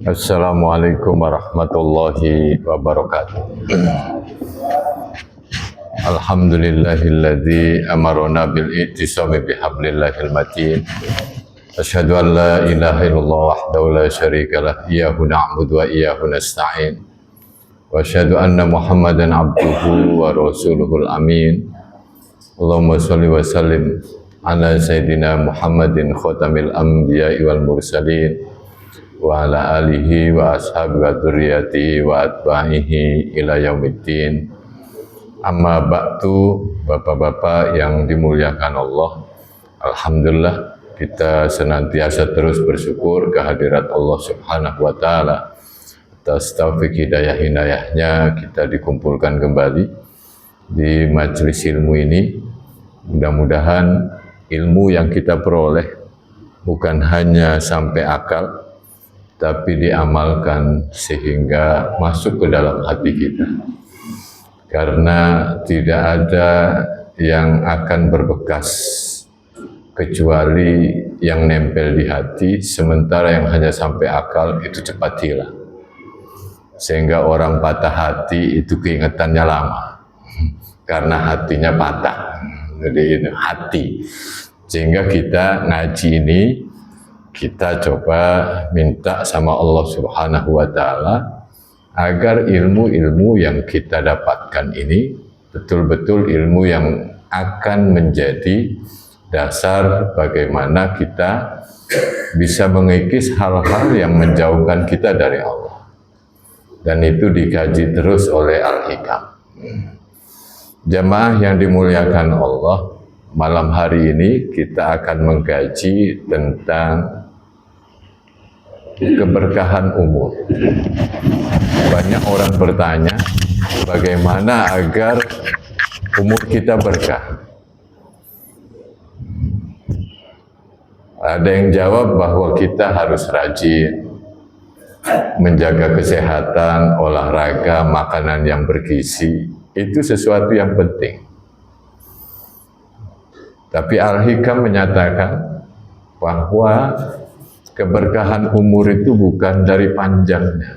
Assalamualaikum warahmatullahi wabarakatuh. Alhamdulillahilladzi amarona bil i'tisami bihablillahil matin. Asyhadu an la ilaha illallah wahdahu la syarikalah, iyyahu na'budu wa iyyahu nasta'in. Wa asyhadu anna Muhammadan abduhu wa rasuluhul amin. Allahumma shalli wa sallim ala sayyidina Muhammadin khatamil anbiya'i wal mursalin wa ala alihi wa ashabihi wa dzurriyyatihi wa atba'ihi ila yaumiddin. Amma ba'du, bapak-bapak yang dimuliakan Allah, alhamdulillah kita senantiasa terus bersyukur kehadirat Allah Subhanahu wa taala atas taufik hidayah-hidayahnya kita dikumpulkan kembali di majelis ilmu ini. Mudah-mudahan ilmu yang kita peroleh bukan hanya sampai akal, tapi diamalkan sehingga masuk ke dalam hati kita. Karena tidak ada yang akan berbekas kecuali yang nempel di hati, sementara yang hanya sampai akal itu cepat hilang. Sehingga orang patah hati itu keingetannya lama, karena hatinya patah. Jadi itu hati. Sehingga kita ngaji ini, kita coba minta sama Allah Subhanahu wa taala agar ilmu-ilmu yang kita dapatkan ini betul-betul ilmu yang akan menjadi dasar bagaimana kita bisa mengikis hal-hal yang menjauhkan kita dari Allah. Dan itu dikaji terus oleh Al-Hikam. Jamaah yang dimuliakan Allah, malam hari ini kita akan mengkaji tentang keberkahan umur. Banyak orang bertanya, bagaimana agar umur kita berkah? Ada yang jawab bahwa kita harus rajin, menjaga kesehatan, olahraga, makanan yang bergizi. Itu sesuatu yang penting. Tapi Al-Hikam menyatakan bahwa keberkahan umur itu bukan dari panjangnya,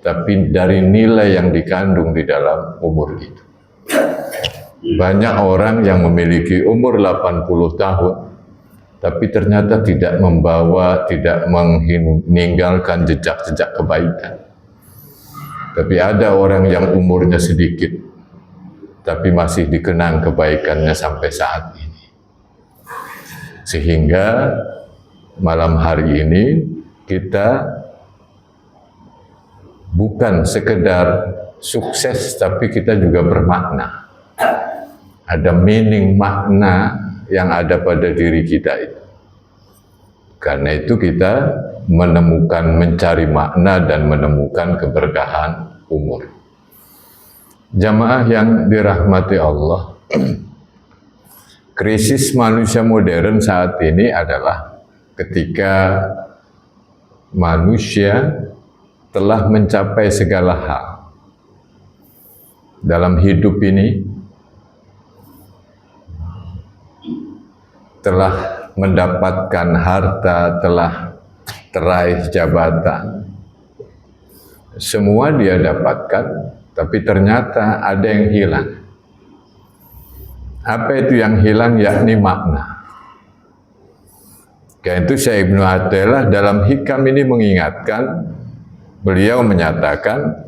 tapi dari nilai yang dikandung di dalam umur itu. Banyak orang yang memiliki umur 80 tahun, tapi ternyata tidak meninggalkan jejak-jejak kebaikan. Tapi ada orang yang umurnya sedikit, tapi masih dikenang kebaikannya sampai saat ini. Sehingga malam hari ini kita bukan sekedar sukses, tapi kita juga bermakna. Ada meaning, makna yang ada pada diri kita itu. Karena itu kita mencari makna dan menemukan keberkahan umur. Jamaah yang dirahmati Allah, krisis manusia modern saat ini adalah ketika manusia telah mencapai segala hal dalam hidup ini, telah mendapatkan harta, telah teraih jabatan, semua dia dapatkan, tapi ternyata ada yang hilang. Apa itu yang hilang? Yakni makna. Karena itu Syekh Ibnu Athaillah dalam Hikam ini mengingatkan, beliau menyatakan,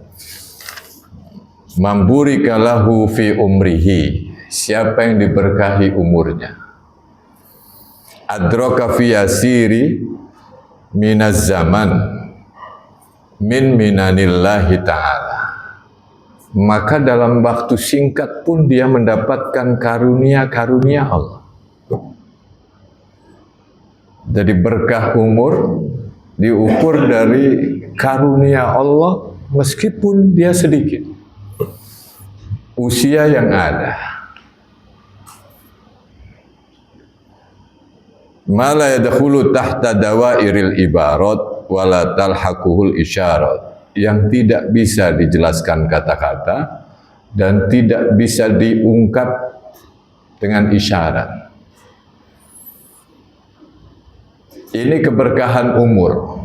mamburika lahu fi umrihi, siapa yang diberkahi umurnya, adraka fi yasiri minaz zaman min minanillahi ta'ala, maka dalam waktu singkat pun dia mendapatkan karunia-karunia Allah. Jadi berkah umur diukur dari karunia Allah meskipun dia sedikit usia yang ada. Mala yadkhulu tahta dawairil ibarat wala talhaquhul isyarat, yang tidak bisa dijelaskan kata-kata dan tidak bisa diungkap dengan isyarat. Ini keberkahan umur.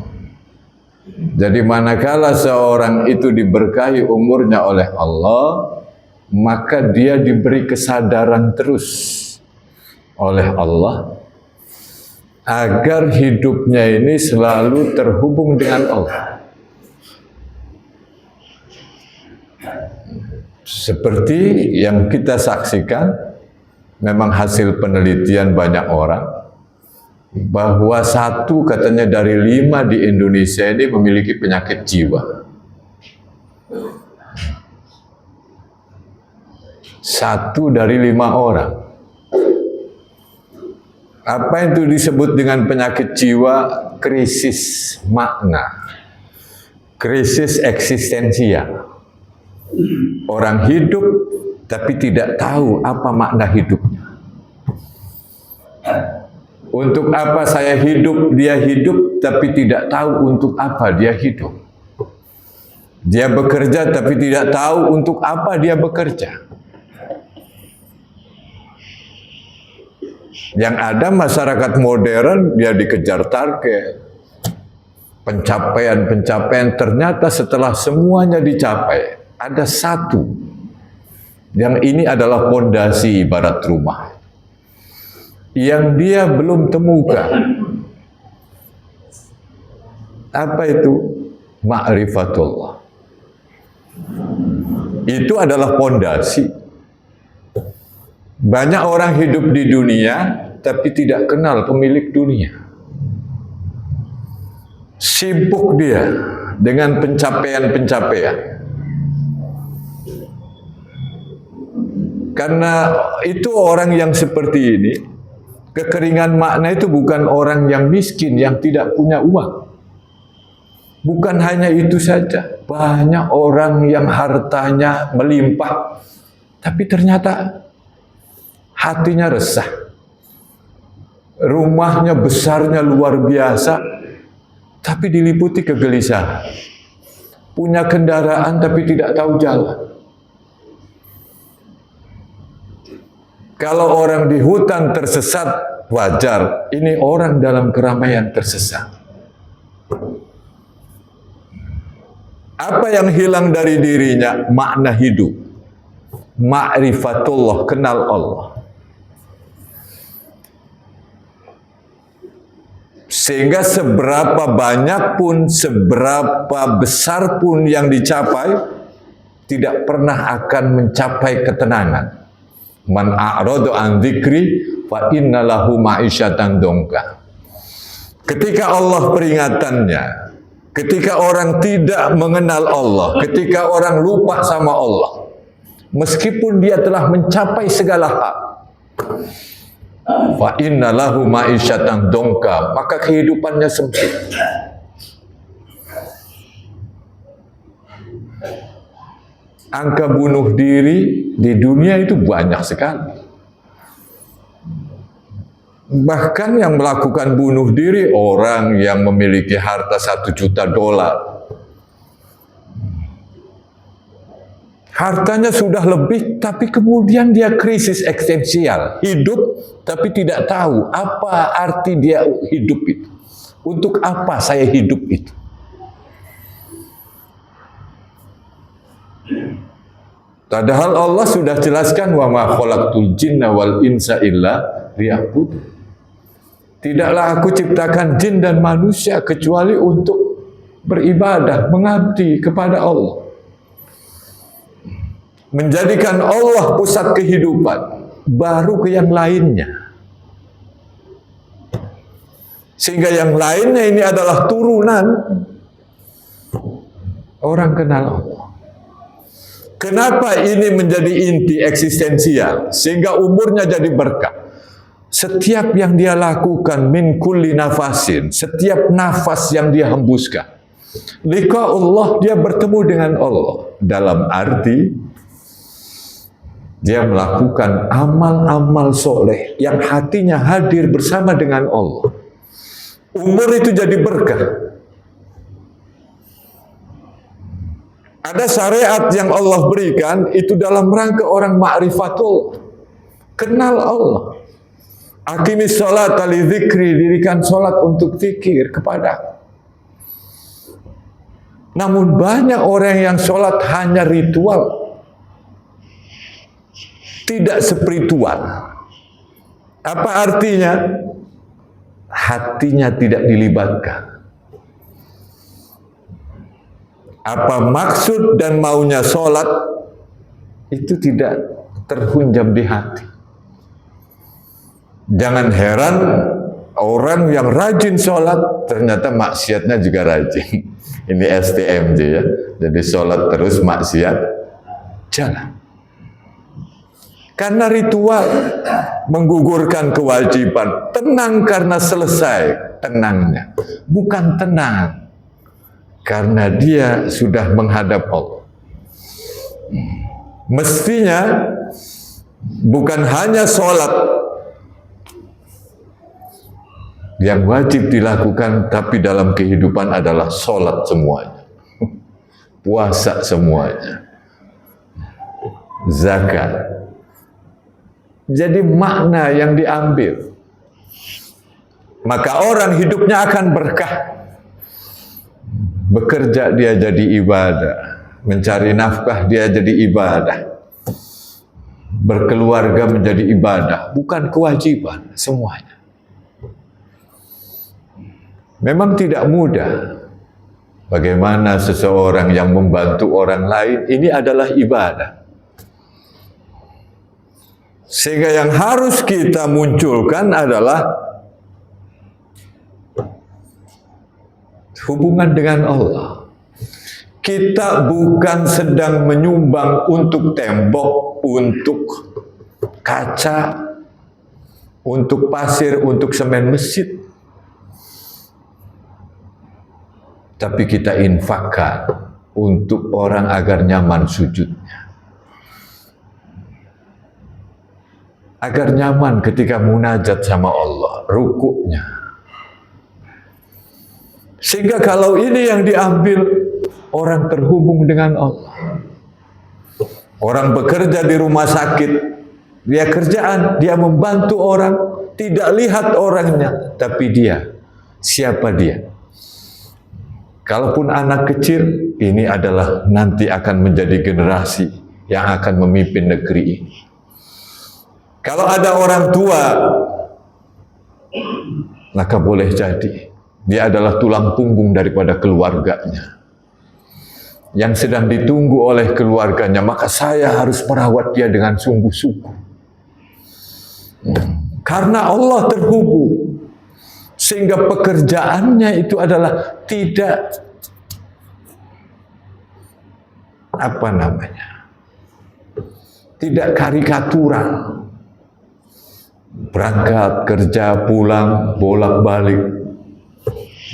Jadi manakala seorang itu diberkahi umurnya oleh Allah, maka dia diberi kesadaran terus oleh Allah agar hidupnya ini selalu terhubung dengan Allah. Seperti yang kita saksikan, memang hasil penelitian banyak orang, bahwa 1 katanya dari 5 di Indonesia ini memiliki penyakit jiwa. 1 dari 5 orang. Apa itu disebut dengan penyakit jiwa? Krisis makna, krisis eksistensial. Orang hidup tapi tidak tahu apa makna hidupnya. Untuk apa saya hidup, dia hidup tapi tidak tahu untuk apa dia hidup. Dia bekerja tapi tidak tahu untuk apa dia bekerja. Yang ada masyarakat modern, dia dikejar target, pencapaian-pencapaian, ternyata setelah semuanya dicapai, ada satu yang ini adalah pondasi ibarat rumah yang dia belum temukan. Apa itu? Ma'rifatullah. Itu adalah pondasi. Banyak orang hidup di dunia tapi tidak kenal pemilik dunia. Sibuk dia dengan pencapaian-pencapaian. Karena itu orang yang seperti ini, kekeringan makna itu bukan orang yang miskin, yang tidak punya uang. Bukan hanya itu saja, banyak orang yang hartanya melimpah, tapi ternyata hatinya resah. Rumahnya besarnya luar biasa, tapi diliputi kegelisahan. Punya kendaraan tapi tidak tahu jalan. Kalau orang di hutan tersesat, wajar. Ini orang dalam keramaian tersesat. Apa yang hilang dari dirinya? Makna hidup. Ma'rifatullah, kenal Allah. Sehingga seberapa banyak pun, seberapa besar pun yang dicapai, tidak pernah akan mencapai ketenangan. Man a'radu an dzikri fa inna lahu ma'isyatan dongka. Ketika Allah peringatannya, ketika orang tidak mengenal Allah, ketika orang lupa sama Allah, meskipun dia telah mencapai segala hal, fa inna lahu ma'isyatan dongka, maka kehidupannya sempit. Angka bunuh diri di dunia itu banyak sekali. Bahkan yang melakukan bunuh diri orang yang memiliki harta $1 juta. Hartanya sudah lebih, tapi kemudian dia krisis eksistensial. Hidup, tapi tidak tahu apa arti dia hidup itu. Untuk apa saya hidup itu? Padahal Allah sudah jelaskan wa ma khalaqtul jinna wal insa illa liya'budun. Tidaklah aku ciptakan jin dan manusia kecuali untuk beribadah, mengabdi kepada Allah. Menjadikan Allah pusat kehidupan, baru ke yang lainnya. Sehingga yang lainnya ini adalah turunan orang kenal Allah. Kenapa ini menjadi inti eksistensial? Sehingga umurnya jadi berkah. Setiap yang dia lakukan min kulli nafasin, setiap nafas yang dia hembuskan, liqa Allah, dia bertemu dengan Allah. Dalam arti dia melakukan amal-amal soleh yang hatinya hadir bersama dengan Allah. Umur itu jadi berkah. Ada syariat yang Allah berikan itu dalam rangka orang ma'rifatul, kenal Allah. Aqimis sholata li dzikri, dirikan sholat untuk zikir kepada. Namun banyak orang yang sholat hanya ritual, tidak spiritual. Apa artinya? Hatinya tidak dilibatkan. Apa maksud dan maunya sholat itu tidak terhunjam di hati. Jangan heran orang yang rajin sholat ternyata maksiatnya juga rajin. Ini STMJ ya. Jadi sholat terus maksiat jalan. Karena ritual menggugurkan kewajiban. Tenang karena selesai tenangnya. Bukan tenang karena dia sudah menghadap Allah. Mestinya bukan hanya sholat yang wajib dilakukan, tapi dalam kehidupan adalah sholat semuanya, puasa semuanya, zakat. Jadi makna yang diambil, maka orang hidupnya akan berkah. Bekerja dia jadi ibadah, mencari nafkah dia jadi ibadah, berkeluarga menjadi ibadah, bukan kewajiban semuanya. Memang tidak mudah. Bagaimana seseorang yang membantu orang lain, ini adalah ibadah. Sehingga yang harus kita munculkan adalah hubungan dengan Allah. Kita bukan sedang menyumbang untuk tembok, untuk kaca, untuk pasir, untuk semen masjid. Tapi kita infakkan untuk orang agar nyaman sujudnya. Agar nyaman ketika munajat sama Allah, rukuknya. Sehingga kalau ini yang diambil, orang terhubung dengan Allah. Orang bekerja di rumah sakit, dia kerjaan, dia membantu orang, tidak lihat orangnya, tapi dia, siapa dia? Kalaupun anak kecil, ini adalah nanti akan menjadi generasi yang akan memimpin negeri ini. Kalau ada orang tua, maka boleh jadi dia adalah tulang punggung daripada keluarganya. Yang sedang ditunggu oleh keluarganya, maka saya harus merawat dia dengan sungguh-sungguh. Karena Allah terhubung, sehingga pekerjaannya itu adalah tidak tidak karikatural. Berangkat, kerja, pulang, bolak-balik.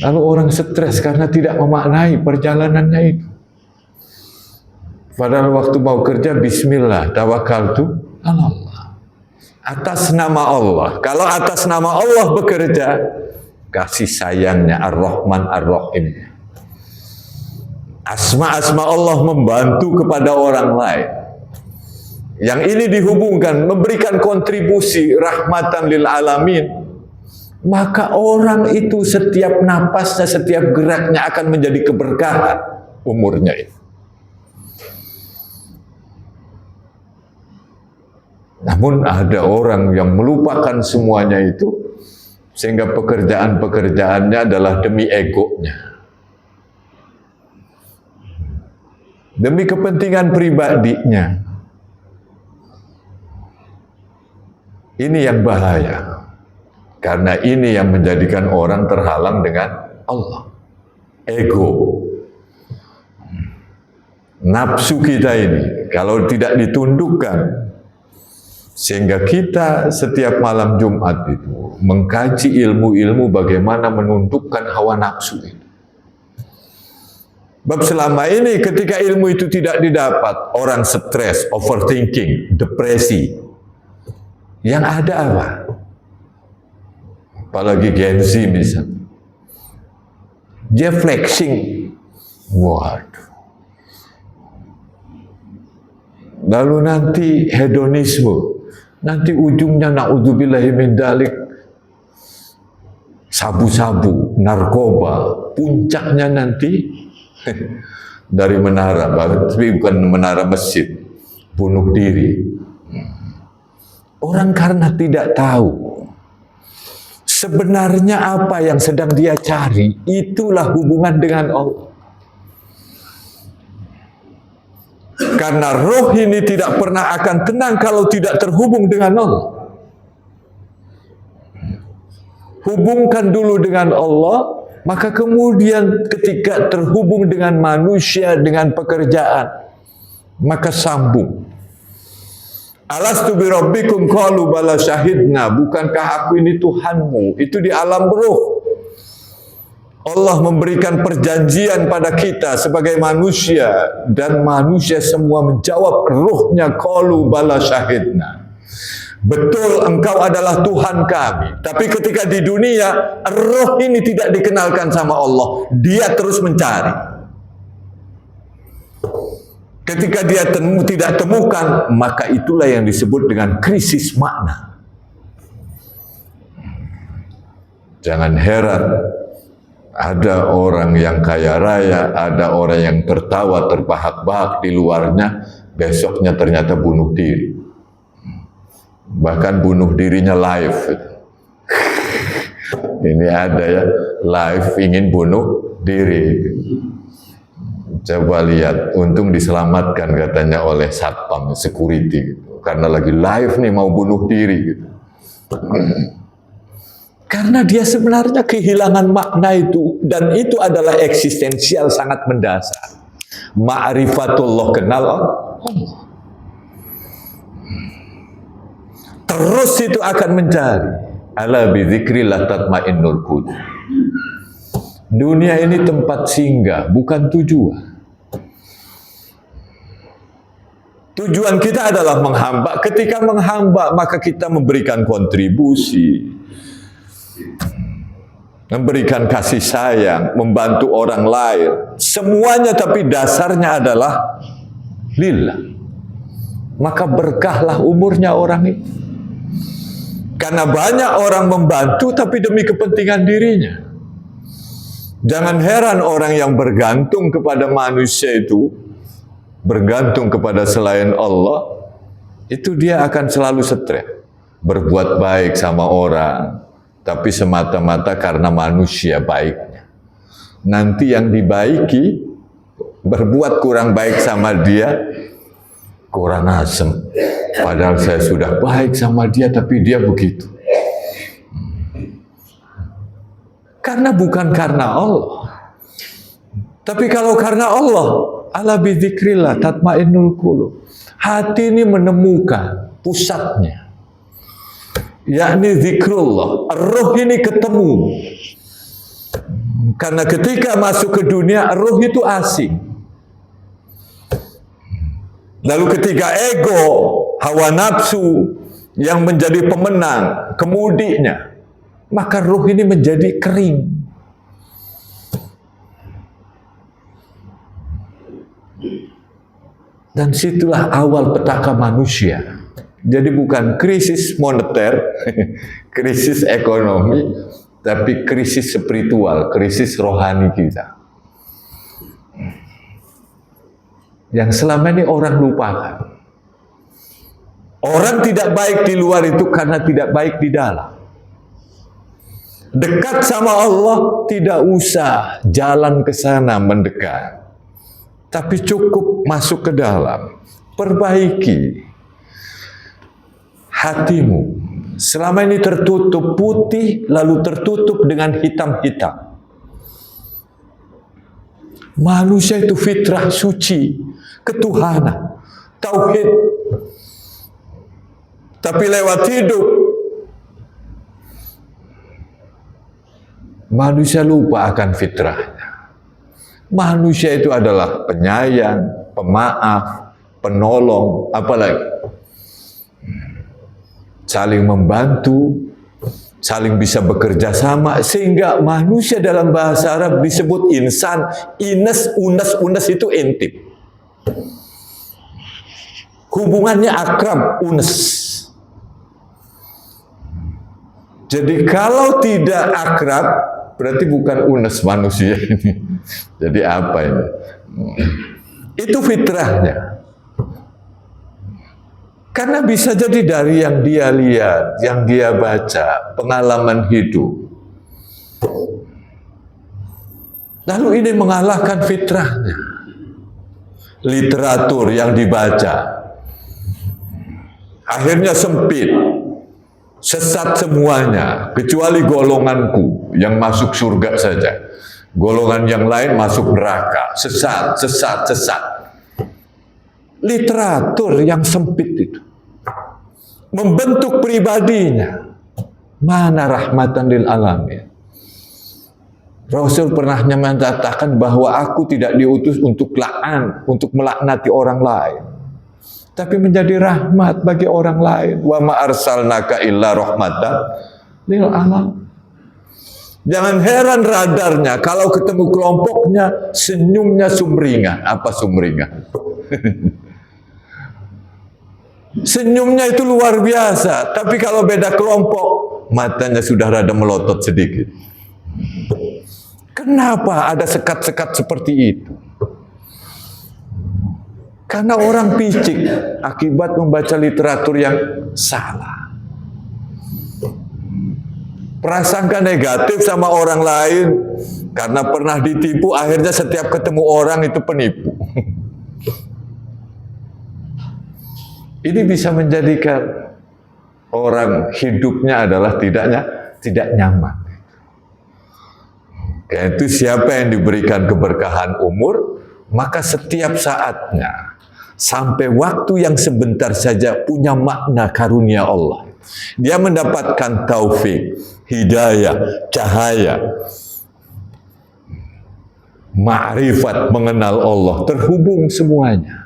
Lalu orang stres karena tidak memaknai perjalanannya itu. Padahal waktu mau kerja, bismillah, tawakkaltu ala Allah. Atas nama Allah. Kalau atas nama Allah bekerja, kasih sayangnya Ar-Rahman Ar-Rahim. Asma-asma Allah membantu kepada orang lain. Yang ini dihubungkan, memberikan kontribusi rahmatan lil alamin. Maka orang itu setiap napasnya, setiap geraknya akan menjadi keberkahan umurnya itu. Namun ada orang yang melupakan semuanya itu, sehingga pekerjaan-pekerjaannya adalah demi egonya. Demi kepentingan pribadinya. Ini yang bahaya. Karena ini yang menjadikan orang terhalang dengan Allah. Ego. Nafsu kita ini, kalau tidak ditundukkan, sehingga kita setiap malam Jumat itu mengkaji ilmu-ilmu bagaimana menundukkan hawa nafsu itu. Sebab selama ini ketika ilmu itu tidak didapat, orang stres, overthinking, depresi. Yang ada apa? Apalagi Gen Z misalnya. Dia flexing. Waduh. Lalu nanti hedonisme. Nanti ujungnya na'udzubillahi min dzalik. Sabu-sabu, narkoba. Puncaknya nanti dari menara, tapi bukan menara masjid, bunuh diri. Orang karena tidak tahu sebenarnya apa yang sedang dia cari, itulah hubungan dengan Allah. Karena roh ini tidak pernah akan tenang kalau tidak terhubung dengan Allah. Hubungkan dulu dengan Allah, maka kemudian ketika terhubung dengan manusia, dengan pekerjaan, maka sambung. Alastu bi rabbikum qalu bala syahidna, bukankah aku ini Tuhanmu? Itu di alam roh. Allah memberikan perjanjian pada kita sebagai manusia, dan manusia semua menjawab rohnya, qalu bala syahidna. Betul, engkau adalah Tuhan kami. Tapi ketika di dunia, roh ini tidak dikenalkan sama Allah. Dia terus mencari. Ketika dia tidak temukan, maka itulah yang disebut dengan krisis makna. Jangan heran, ada orang yang kaya raya, ada orang yang tertawa terbahak-bahak di luarnya, besoknya ternyata bunuh diri. Bahkan bunuh dirinya live. Ini ada ya, live ingin bunuh diri. Coba lihat, untung diselamatkan katanya oleh satpam, security gitu. Karena lagi live nih mau bunuh diri gitu. Karena dia sebenarnya kehilangan makna itu, dan itu adalah eksistensial, sangat mendasar. Ma'rifatullah, kenal Allah. Terus itu akan mencari. Ala bi dzikrillah tatmainnul qulub. Dunia ini tempat singgah, bukan tujuan. Tujuan kita adalah menghamba. Ketika menghamba, maka kita memberikan kontribusi, memberikan kasih sayang, membantu orang lain. Semuanya tapi dasarnya adalah lillah. Maka berkahlah umurnya orang itu. Karena banyak orang membantu tapi demi kepentingan dirinya. Jangan heran orang yang bergantung kepada manusia itu, bergantung kepada selain Allah, itu dia akan selalu stres. Berbuat baik sama orang, tapi semata-mata karena manusia baiknya. Nanti yang dibaiki, berbuat kurang baik sama dia, kurang asem. Padahal saya sudah baik sama dia, tapi dia begitu. Karena bukan karena Allah. Tapi kalau karena Allah, ala bi dzikrillah tatmainnul qulub. Hati ini menemukan pusatnya, yakni zikrullah. Roh ini ketemu. Karena ketika masuk ke dunia, roh itu asing. Lalu ketika ego, hawa nafsu yang menjadi pemenang, kemudinya, maka roh ini menjadi kering. Dan situlah awal petaka manusia. Jadi bukan krisis moneter, krisis ekonomi, tapi krisis spiritual, krisis rohani kita. Yang selama ini orang lupakan. Orang tidak baik di luar itu karena tidak baik di dalam. Dekat sama Allah, tidak usah jalan ke sana mendekat. Tapi cukup masuk ke dalam, perbaiki hatimu. Selama ini tertutup putih, lalu tertutup dengan hitam-hitam. Manusia itu fitrah suci, ketuhanan, tauhid. Tapi lewat hidup, manusia lupa akan fitrahnya. Manusia itu adalah penyayang, pemaaf, penolong, apalagi saling membantu, saling bisa bekerja sama, sehingga manusia dalam bahasa Arab disebut insan. Ines, unes itu intim. Hubungannya akrab, unes. Jadi kalau tidak akrab, berarti bukan unes manusia ini. Jadi apa ini? Itu fitrahnya. Karena bisa jadi dari yang dia lihat, yang dia baca, pengalaman hidup. Lalu ini mengalahkan fitrahnya. Literatur yang dibaca akhirnya sempit, sesat semuanya, kecuali golonganku yang masuk surga saja. Golongan yang lain masuk neraka, sesat. Literatur yang sempit itu membentuk pribadinya. Mana rahmatan lil alamin. Rasul pernah menyatakan bahwa aku tidak diutus untuk melaknati orang lain, tapi menjadi rahmat bagi orang lain. Wa ma arsalnaka illa rahmatan lil alamin. Jangan heran radarnya kalau ketemu kelompoknya senyumnya sumringah. Apa sumringah? Senyumnya itu luar biasa, tapi kalau beda kelompok, matanya sudah rada melotot sedikit. Kenapa ada sekat-sekat seperti itu? Karena orang picik akibat membaca literatur yang salah. Prasangka negatif sama orang lain, karena pernah ditipu, akhirnya setiap ketemu orang itu penipu. Ini bisa menjadikan orang hidupnya adalah tidak nyaman. Yaitu siapa yang diberikan keberkahan umur, maka setiap saatnya, sampai waktu yang sebentar saja punya makna karunia Allah. Dia mendapatkan taufik, hidayah, cahaya, ma'rifat mengenal Allah, terhubung semuanya.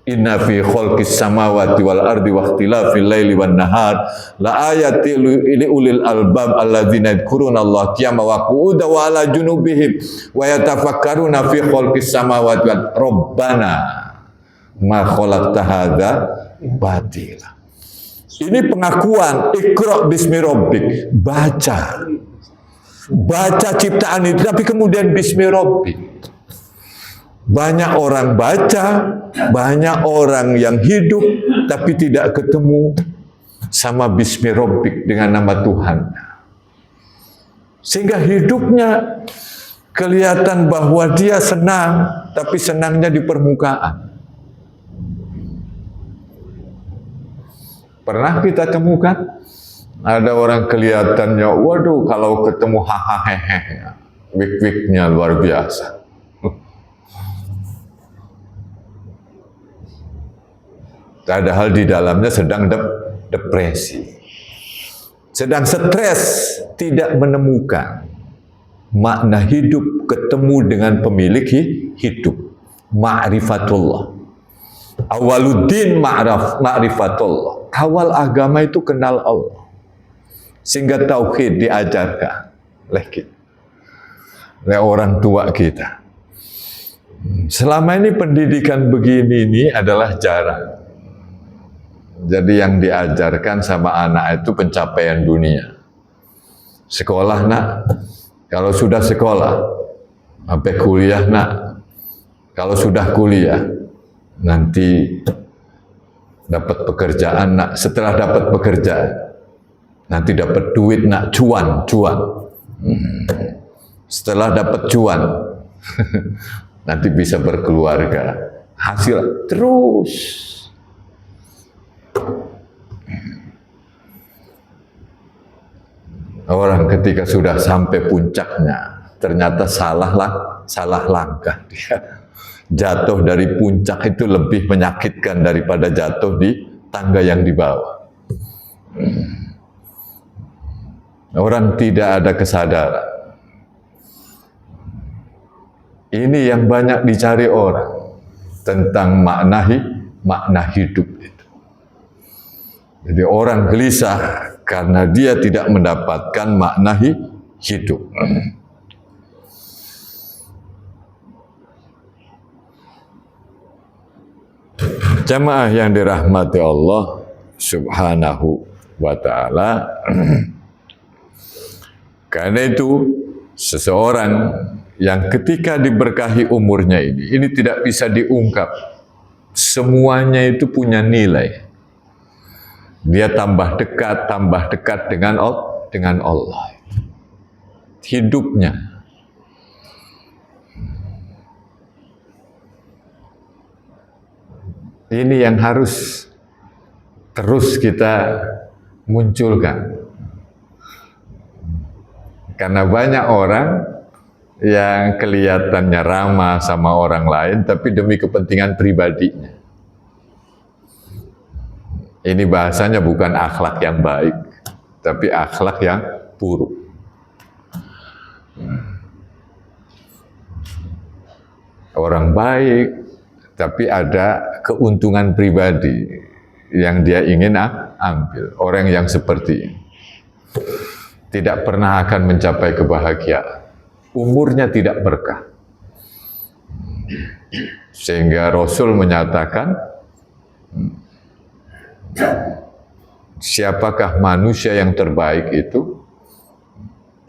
Inna fi khalqis samawati wal ardi wa ikhtilafil laili wan nahar la ayatin li ulil albab alladzina yadhkuruna Allah qiyaman wa qu'udan wa ala junubihim wa yatafakkaruna fi khalqis samawati wal rabbana ma khalaqta hadza batila. Ini pengakuan Iqra bismi rabbik, baca ciptaan itu, tapi kemudian bismi rabbik. Banyak orang baca, banyak orang yang hidup, tapi tidak ketemu sama bismi rabbik, dengan nama Tuhan. Sehingga hidupnya kelihatan bahwa dia senang, tapi senangnya di permukaan. Pernah kita temukan ada orang kelihatannya, waduh kalau ketemu hahaha, wik-wiknya luar biasa. Padahal di dalamnya sedang depresi, sedang stres, tidak menemukan makna hidup, ketemu dengan pemilik hidup, ma'rifatullah. Awaluddin ma'rifatullah. Awal agama itu kenal Allah. Sehingga tauhid diajarkan oleh orang tua kita. Selama ini pendidikan begini ini adalah jarang. Jadi yang diajarkan sama anak itu pencapaian dunia. Sekolah nak, kalau sudah sekolah, sampai kuliah nak, kalau sudah kuliah, nanti dapat pekerjaan nak, setelah dapat pekerjaan, nanti dapat duit nak, cuan. Setelah dapat cuan, nanti bisa berkeluarga, hasil terus. Orang ketika sudah sampai puncaknya, ternyata salah langkah dia. Jatuh dari puncak itu lebih menyakitkan daripada jatuh di tangga yang di bawah. Orang tidak ada kesadaran. Ini yang banyak dicari orang tentang makna hidup itu. Jadi orang gelisah karena dia tidak mendapatkan makna hidup. Jamaah yang dirahmati Allah Subhanahu wa ta'ala. Karena itu Seseorang yang ketika diberkahi umurnya ini tidak bisa diungkap. Semuanya itu punya nilai. Dia tambah dekat dengan Allah. Hidupnya. Ini yang harus terus kita munculkan. Karena banyak orang yang kelihatannya ramah sama orang lain, tapi demi kepentingan pribadinya. Ini bahasanya bukan akhlak yang baik, tapi akhlak yang buruk. Orang baik, tapi ada keuntungan pribadi yang dia ingin ambil. Orang yang seperti ini tidak pernah akan mencapai kebahagiaan. Umurnya tidak berkah. Sehingga Rasul menyatakan, siapakah manusia yang terbaik itu?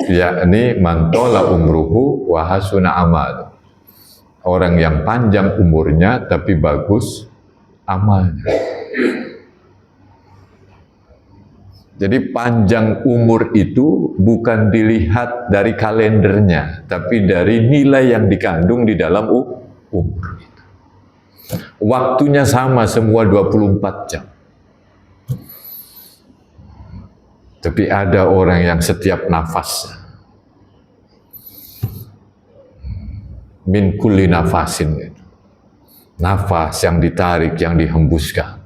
Yakni man tola umruhu wa hasuna amal. Orang yang panjang umurnya tapi bagus amalnya. Jadi panjang umur itu bukan dilihat dari kalendernya, tapi dari nilai yang dikandung di dalam umur. Waktunya sama semua 24 jam. Tapi ada orang yang setiap nafas, min kulli nafasin, nafas yang ditarik, yang dihembuskan.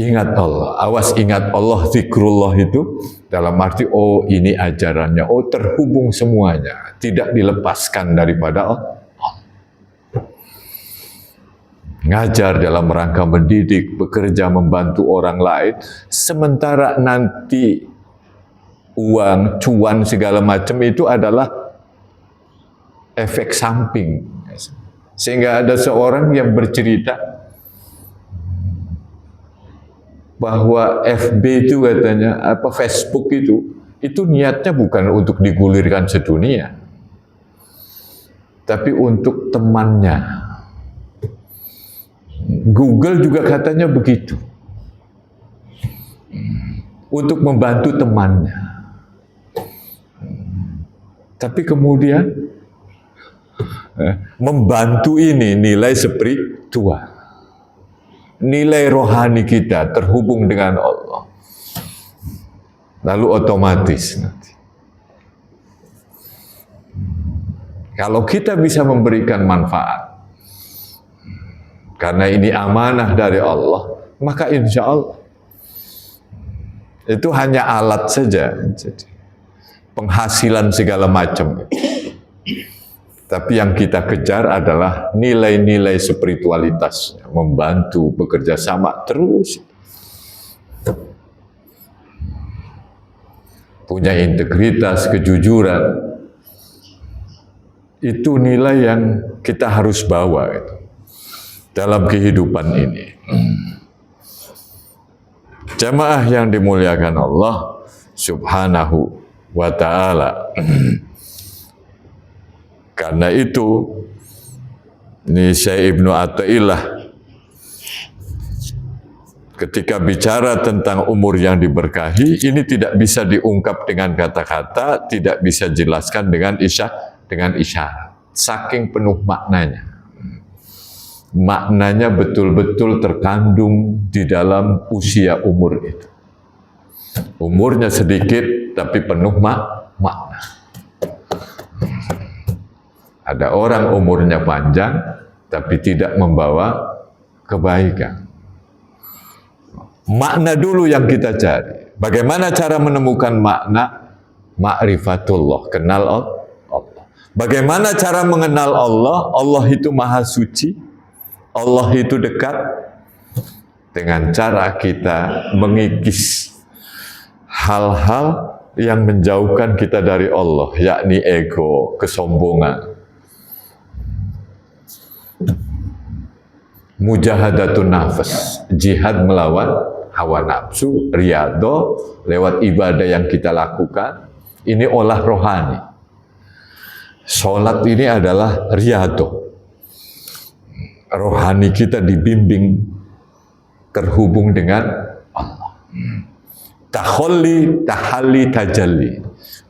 Ingat Allah, awas ingat Allah, zikrullah itu dalam arti, oh ini ajarannya, oh terhubung semuanya, tidak dilepaskan daripada Allah. Ngajar dalam rangka mendidik, bekerja, membantu orang lain, sementara nanti uang, cuan, segala macam itu adalah efek samping. Sehingga ada seorang yang bercerita bahwa FB itu katanya, Facebook itu niatnya bukan untuk digulirkan sedunia, tapi untuk temannya. Google juga katanya begitu, untuk membantu temannya. Tapi kemudian membantu ini nilai spiritual, nilai rohani kita terhubung dengan Allah. Lalu otomatis nanti, kalau kita bisa memberikan manfaat, karena ini amanah dari Allah, maka insya Allah itu hanya alat saja, penghasilan segala macam. Tapi yang kita kejar adalah nilai-nilai spiritualitas, membantu, bekerja sama terus. Punya integritas, kejujuran. Itu nilai yang kita harus bawa dalam kehidupan ini. Jamaah yang dimuliakan Allah Subhanahu wa ta'ala. Karena itu, ini Syekh Ibnu Athaillah ketika bicara tentang umur yang diberkahi, ini tidak bisa diungkap dengan kata-kata, tidak bisa dijelaskan dengan isyarat. Saking penuh maknanya. Maknanya betul-betul terkandung di dalam usia umur itu. Umurnya sedikit, tapi penuh makna. Ada orang umurnya panjang, tapi tidak membawa kebaikan. Makna dulu yang kita cari. Bagaimana cara menemukan makna? Ma'rifatullah, kenal Allah. Bagaimana cara mengenal Allah? Allah itu maha suci. Allah itu dekat, dengan cara kita mengikis hal-hal yang menjauhkan kita dari Allah, yakni ego, kesombongan. Mujahadatun nafas, jihad melawan hawa nafsu, riyadho, lewat ibadah yang kita lakukan, Ini olah rohani. Sholat ini adalah riyadhah. Rohani kita dibimbing terhubung dengan Allah. Tahalli, tajalli.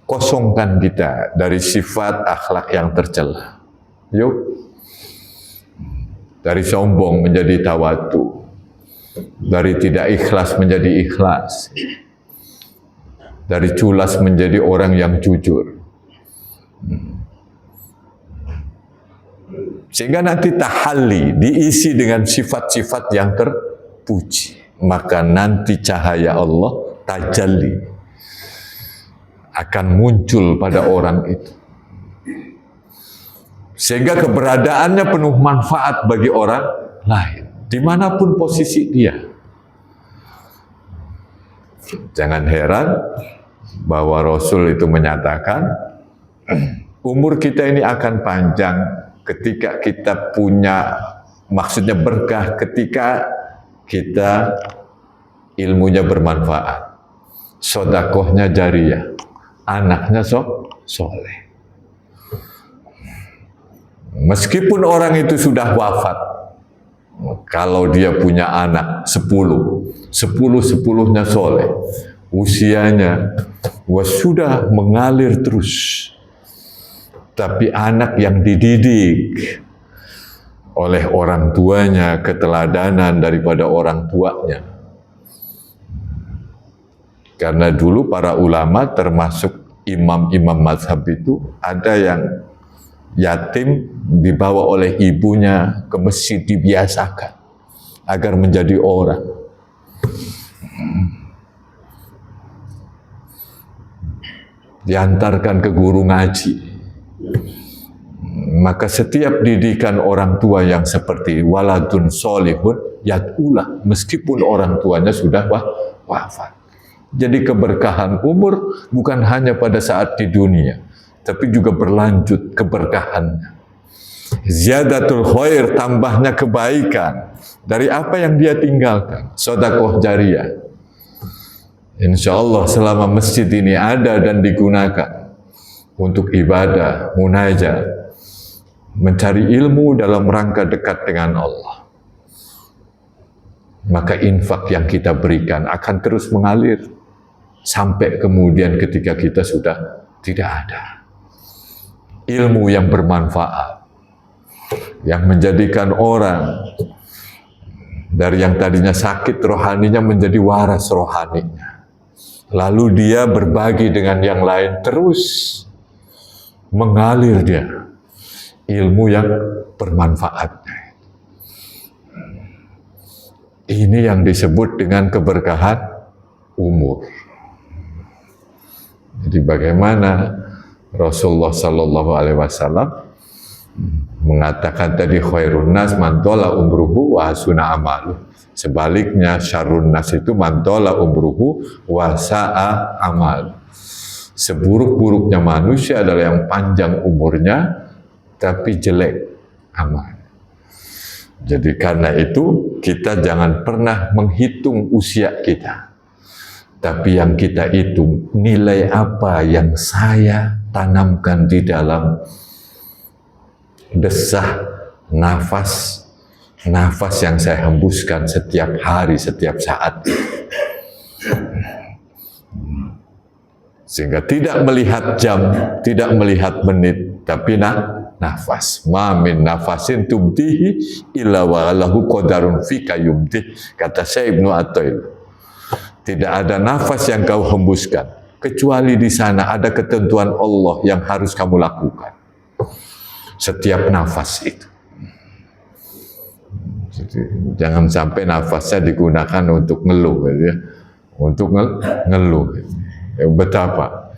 Kosongkan kita dari sifat akhlak yang tercela. Yuk. Dari sombong menjadi tawadu. Dari tidak ikhlas menjadi ikhlas. Dari culas menjadi orang yang jujur. Sehingga nanti tahalli diisi dengan sifat-sifat yang terpuji. Maka nanti cahaya Allah tajalli akan muncul pada orang itu. Sehingga keberadaannya penuh manfaat bagi orang lain, dimanapun posisi dia. Jangan heran bahwa Rasul itu menyatakan, umur kita ini akan panjang ketika kita punya, maksudnya berkah ketika kita ilmunya bermanfaat, sodakohnya jariyah, anaknya soleh. Meskipun orang itu sudah wafat, kalau dia punya anak 10-10-nya soleh, usianya sudah mengalir terus. Tapi anak yang dididik oleh orang tuanya, keteladanan daripada orang tuanya. Karena dulu para ulama termasuk imam-imam mazhab itu ada yang yatim dibawa oleh ibunya ke masjid, dibiasakan agar menjadi orang. Diantarkan ke guru ngaji. Maka setiap didikan orang tua yang seperti waladun solihun yad'ulah, meskipun orang tuanya sudah wafat. Jadi keberkahan umur bukan hanya pada saat di dunia, tapi juga berlanjut keberkahannya. Ziyadatul khair, tambahnya kebaikan dari apa yang dia tinggalkan. Sedekah jariyah. Insya Allah selama masjid ini ada dan digunakan untuk ibadah, munajat, mencari ilmu dalam rangka dekat dengan Allah, maka infak yang kita berikan akan terus mengalir sampai kemudian ketika kita sudah tidak ada. Ilmu yang bermanfaat, yang menjadikan orang dari yang tadinya sakit rohaninya menjadi waras rohaninya. Lalu dia berbagi dengan yang lain, terus mengalir dia ilmu yang bermanfaat. Ini yang disebut dengan keberkahan umur. Jadi bagaimana Rasulullah Sallallahu Alaihi Wasallam mengatakan tadi khairun nas man tola umruhu wa hasuna amalu. Sebaliknya syarrun nas itu man tola umruhu wa sa'a amal. Seburuk-buruknya manusia adalah yang panjang umurnya tapi jelek amal. Jadi karena itu kita jangan pernah menghitung usia kita. Tapi yang kita hitung nilai apa yang saya tanamkan di dalam desah nafas yang saya hembuskan setiap hari, setiap saat. Sehingga tidak melihat jam, tidak melihat menit, tapi nafas. Ma min nafasin tubdihi illa wa lahu qadarun fika yubdih. Kata Syekh Ibnu Athail. Tidak ada nafas yang kau hembuskan, kecuali di sana ada ketentuan Allah yang harus kamu lakukan. Setiap nafas itu. Jadi, jangan sampai nafasnya digunakan untuk ngeluh, ya. Untuk ngeluh. Ya, betapa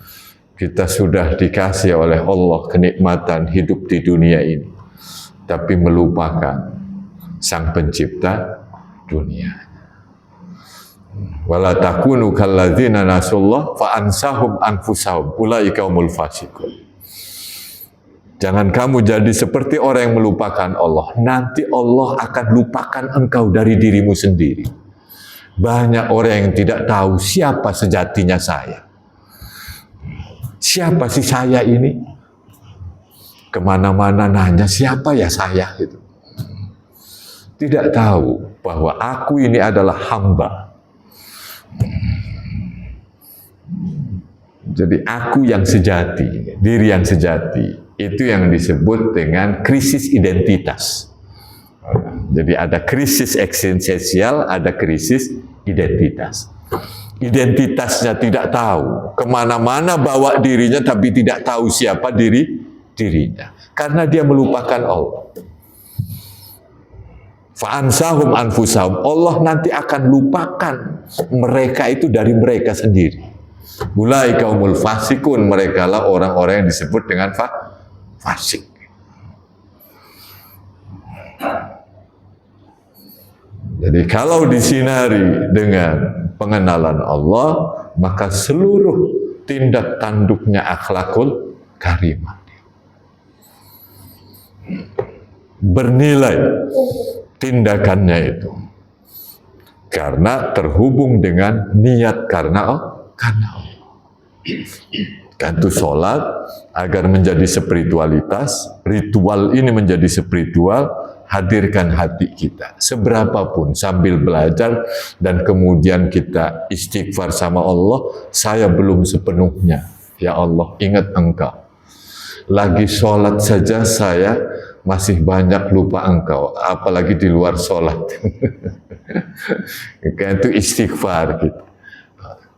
kita sudah dikasih oleh Allah kenikmatan hidup di dunia ini, tapi melupakan Sang Pencipta dunia. Wala takunu kalladzina nasullah fa ansahum anfusahum ulaika humul fasiqun. Jangan kamu jadi seperti orang yang melupakan Allah. Nanti Allah akan lupakan engkau dari dirimu sendiri. Banyak orang yang tidak tahu siapa sejatinya saya. siapa sih saya ini? Kemana-mana nanya, siapa ya saya? Gitu. Tidak tahu bahwa aku ini adalah hamba. Jadi aku yang sejati, diri yang sejati, itu yang disebut dengan krisis identitas. Jadi ada krisis eksistensial, ada krisis identitas. Identitasnya tidak tahu, kemana-mana bawa dirinya tapi tidak tahu siapa dirinya. Karena dia melupakan Allah. Fa'ansahum anfusahum, Allah nanti akan lupakan mereka itu dari mereka sendiri. Ulaika humul fasikun, mereka lah orang-orang yang disebut dengan fasik. Jadi kalau disinari dengan pengenalan Allah, maka seluruh tindak tanduknya akhlakul karimah bernilai tindakannya itu karena terhubung dengan niat karena Allah. Kan itu sholat agar menjadi spiritualitas, ritual ini menjadi spiritual, hadirkan hati kita seberapapun sambil belajar dan kemudian kita istighfar sama Allah, saya belum sepenuhnya, ya Allah ingat Engkau. Lagi sholat saja saya masih banyak lupa Engkau, apalagi di luar sholat. Kan itu istighfar gitu.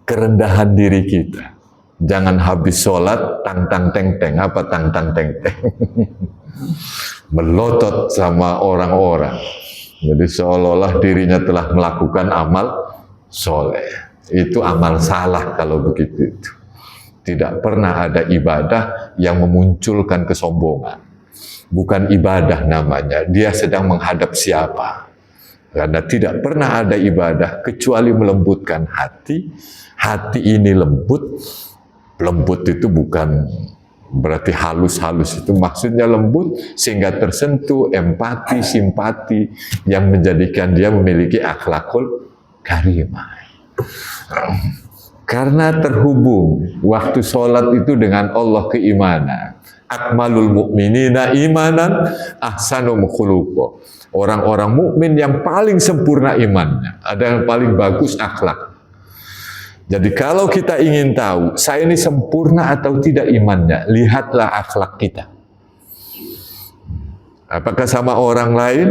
Kerendahan diri kita. Jangan habis sholat tang-tang teng-teng. Apa tang-tang teng-teng? Melotot sama orang-orang. Jadi seolah-olah dirinya telah melakukan amal soleh. Itu amal salah kalau begitu. Tidak pernah ada ibadah yang memunculkan kesombongan. Bukan ibadah namanya. Dia sedang menghadap siapa? Karena tidak pernah ada ibadah kecuali melembutkan hati. Hati ini lembut. Lembut itu bukan berarti halus-halus, itu maksudnya lembut sehingga tersentuh empati, simpati yang menjadikan dia memiliki akhlakul karimah. Karena terhubung waktu sholat itu dengan Allah keimanan. Akmalul mu'minina imanan ahsanum khuluqa. Orang-orang mukmin yang paling sempurna imannya, ada yang paling bagus akhlak. Jadi kalau kita ingin tahu, saya ini sempurna atau tidak imannya, lihatlah akhlak kita. Apakah sama orang lain,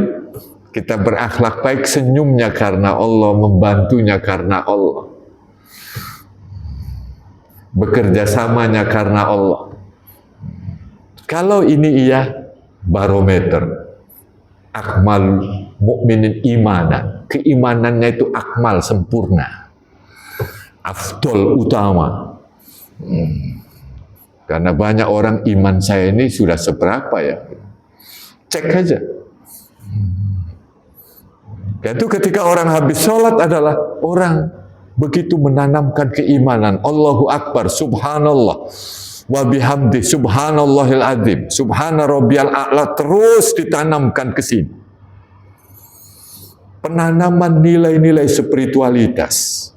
kita berakhlak baik, senyumnya karena Allah, membantunya karena Allah. Bekerja samanya karena Allah. Kalau ini iya, barometer. Akmal mukminin imanan. Keimanannya itu akmal, sempurna. Afdol utama. Karena banyak orang iman saya ini sudah seberapa ya. Cek aja. Itu ketika orang habis sholat adalah orang begitu menanamkan keimanan. Allahu Akbar, subhanallah. Wa bihamdi, subhanallahil adzim. Subhana rabbiyal a'la, terus ditanamkan ke sini. Penanaman nilai-nilai spiritualitas.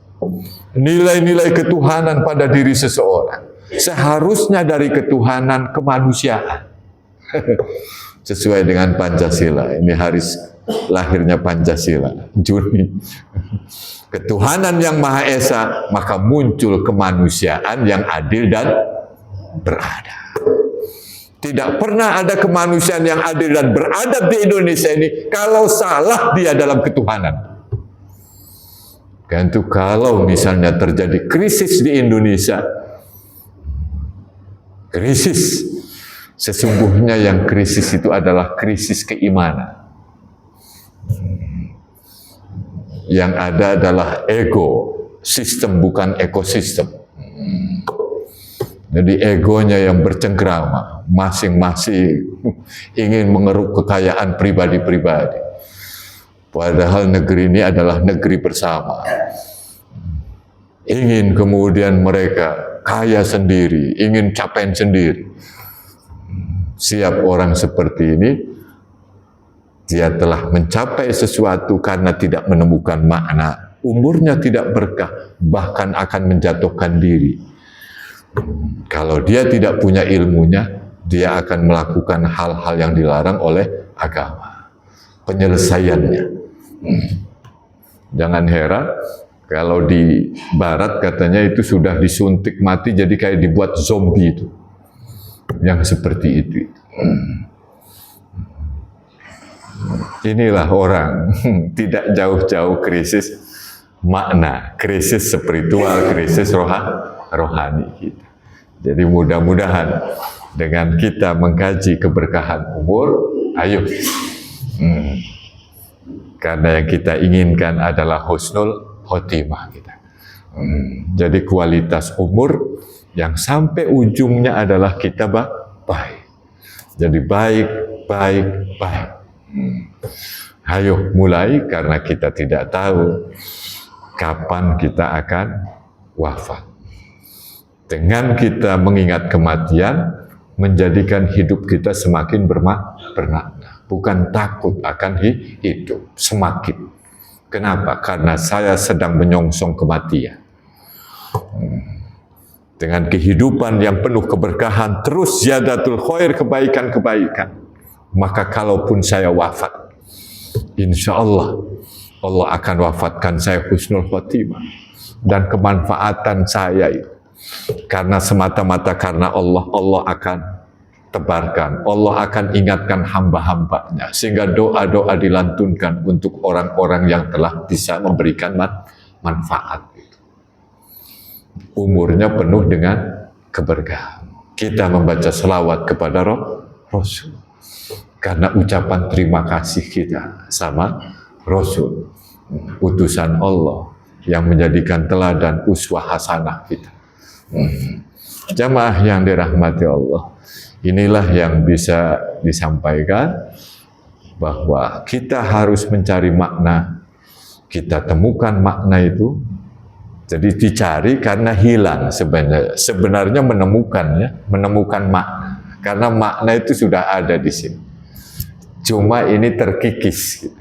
Nilai-nilai ketuhanan pada diri seseorang seharusnya dari ketuhanan kemanusiaan. Sesuai dengan Pancasila. Ini hari lahirnya Pancasila, Juni. Ketuhanan yang Maha Esa, maka muncul kemanusiaan yang adil dan beradab. Tidak pernah ada kemanusiaan yang adil dan beradab di Indonesia ini kalau salah dia dalam ketuhanan. Kan itu kalau misalnya terjadi krisis di Indonesia, krisis, sesungguhnya yang krisis itu adalah krisis keimanan. Yang ada adalah ego, sistem bukan ekosistem. Jadi egonya yang bercengkrama, masing-masing ingin mengeruk kekayaan pribadi-pribadi. Padahal negeri ini adalah negeri bersama. Ingin kemudian mereka kaya sendiri, ingin capai sendiri. Siap orang seperti ini, dia telah mencapai sesuatu karena tidak menemukan makna. Umurnya tidak berkah, bahkan akan menjatuhkan diri. Kalau dia tidak punya ilmunya, dia akan melakukan hal-hal yang dilarang oleh agama. Penyelesaiannya. Jangan heran kalau di barat katanya itu sudah disuntik mati jadi kayak dibuat zombie itu. Yang seperti itu. Inilah orang tidak jauh-jauh krisis makna, krisis spiritual, krisis rohani kita. Jadi mudah-mudahan dengan kita mengkaji keberkahan umur, ayo. Karena yang kita inginkan adalah husnul khotimah kita. Jadi kualitas umur yang sampai ujungnya adalah kita baik. Jadi baik. Ayo mulai, karena kita tidak tahu kapan kita akan wafat. Dengan kita mengingat kematian, menjadikan hidup kita semakin bermakna. Bukan takut akan hidup, semakin. Kenapa? Karena saya sedang menyongsong kematian. Dengan kehidupan yang penuh keberkahan, terus ziyadatul khair, kebaikan-kebaikan. Maka kalaupun saya wafat, insya Allah akan wafatkan saya husnul khotimah. Dan kemanfaatan saya itu, karena semata-mata karena Allah akan tebarkan, Allah akan ingatkan hamba-hambanya, sehingga doa-doa dilantunkan untuk orang-orang yang telah bisa memberikan manfaat. Umurnya penuh dengan keberkahan. Kita membaca selawat kepada Rasul, karena ucapan terima kasih kita sama Rasul, utusan Allah yang menjadikan teladan uswah hasanah kita. Jamaah yang dirahmati Allah, inilah yang bisa disampaikan, bahwa kita harus mencari makna. Kita temukan makna itu. Jadi dicari karena hilang sebenarnya menemukan makna. Karena makna itu sudah ada di sini. Cuma ini terkikis.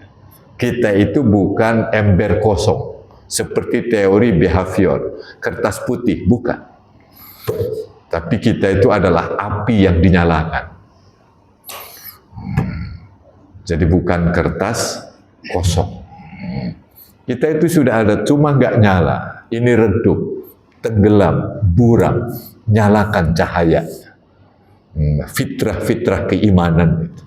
Kita itu bukan ember kosong seperti teori behavior, kertas putih, bukan. Tapi kita itu adalah api yang dinyalakan. Jadi bukan kertas kosong. Kita itu sudah ada, cuma nggak nyala. Ini redup, tenggelam, buram, nyalakan cahaya. Fitrah-fitrah keimanan itu.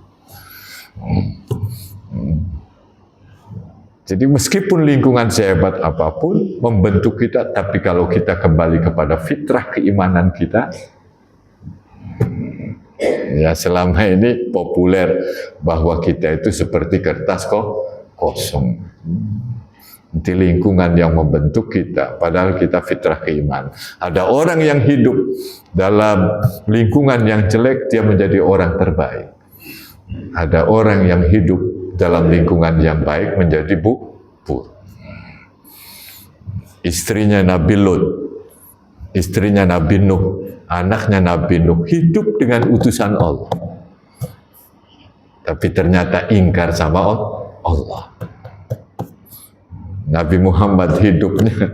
Jadi meskipun lingkungan sehebat apapun membentuk kita, tapi kalau kita kembali kepada fitrah keimanan kita, ya selama ini populer bahwa kita itu seperti kertas kosong. Di lingkungan yang membentuk kita, padahal kita fitrah keimanan. Ada orang yang hidup dalam lingkungan yang jelek, dia menjadi orang terbaik. Ada orang yang hidup dalam lingkungan yang baik menjadi buruk. Istrinya Nabi Lut, istrinya Nabi Nuh, anaknya Nabi Nuh hidup dengan utusan Allah. Tapi ternyata ingkar sama Allah. Nabi Muhammad hidupnya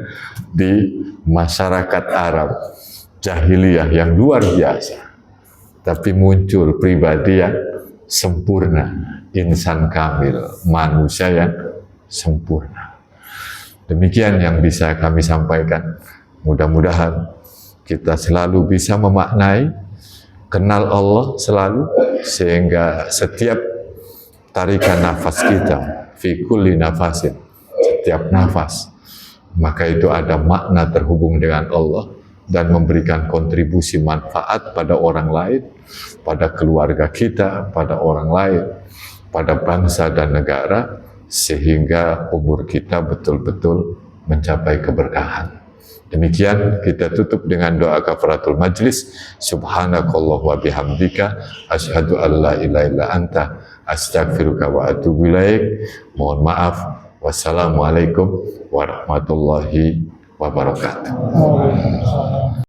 di masyarakat Arab jahiliyah yang luar biasa. Tapi muncul pribadi yang sempurna, insan kamil, manusia yang sempurna. Demikian yang bisa kami sampaikan. Mudah-mudahan kita selalu bisa memaknai, kenal Allah selalu, sehingga setiap tarikan nafas kita, fi kulli nafasin, setiap nafas, maka itu ada makna terhubung dengan Allah dan memberikan kontribusi manfaat pada orang lain, pada keluarga kita, pada orang lain, pada bangsa dan negara, sehingga umur kita betul-betul mencapai keberkahan. Demikian kita tutup dengan doa kafaratul majlis. Subhanakallah wa bihamdika asyhadu an la ilaha illa anta astaghfiruka wa atubu ilaik. Mohon maaf. Wassalamualaikum warahmatullahi wabarakatuh.